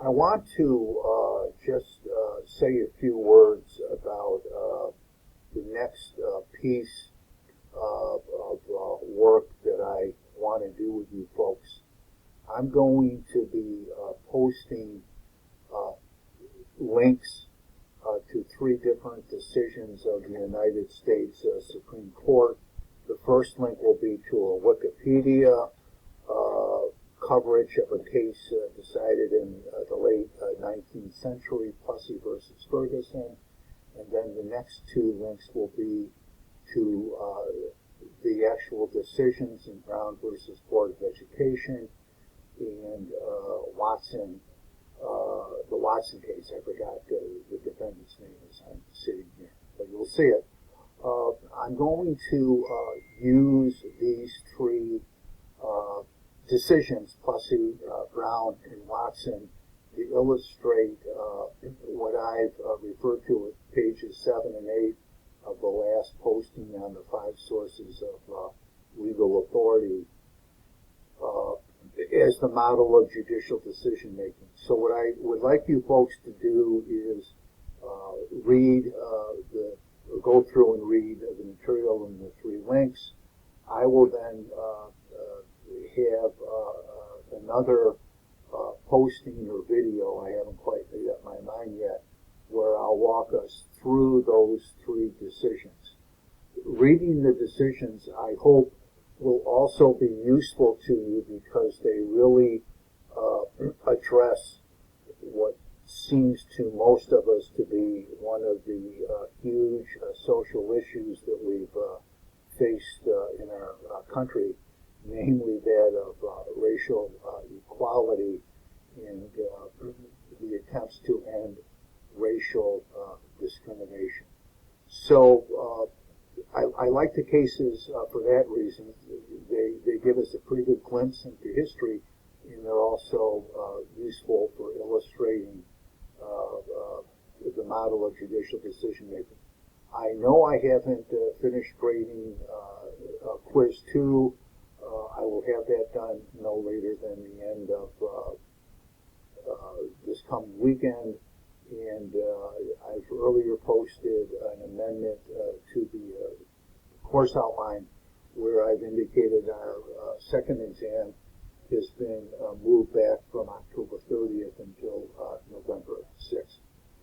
I want to just say a few words about the next piece of work that I want to do with you folks. I'm going to be posting uh, links to three different decisions of the United States Supreme Court. The first link will be to a Wikipedia coverage of a case decided in the late 19th century, Plessy versus Ferguson. And then the next two links will be to the actual decisions in Brown versus Board of Education and Watson, the Watson case. I forgot the defendant's name as I'm sitting here, but you'll see it. I'm going to use these three decisions, Plessy, Brown, and Watson, to illustrate what I've referred to as pages 7 and 8 of the last posting on the 5 sources of legal authority as the model of judicial decision making. So what I would like you folks to do is go through and read the material in the 3 links. I will then have another posting or video, I haven't quite made up my mind yet, where I'll walk us through those 3 decisions. Reading the decisions, I hope, will also be useful to you because they really address what seems to most of us to be one of the huge social issues that we've faced in our country, namely that of racial equality and the attempts to end racial discrimination. So I like the cases for that reason. They give us a pretty good glimpse into history, and they're also useful for illustrating the model of judicial decision making. I know I haven't finished grading quiz 2. I will have that done no later than the end of this coming weekend, and I've earlier posted an amendment to the course outline where I've indicated our second exam has been moved back from October 30th until November 6th.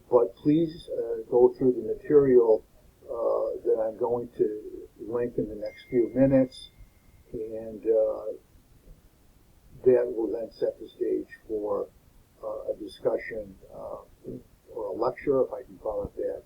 But please go through the material that I'm going to link in the next few minutes, and that will then set the stage for a discussion or a lecture, if I can call it that,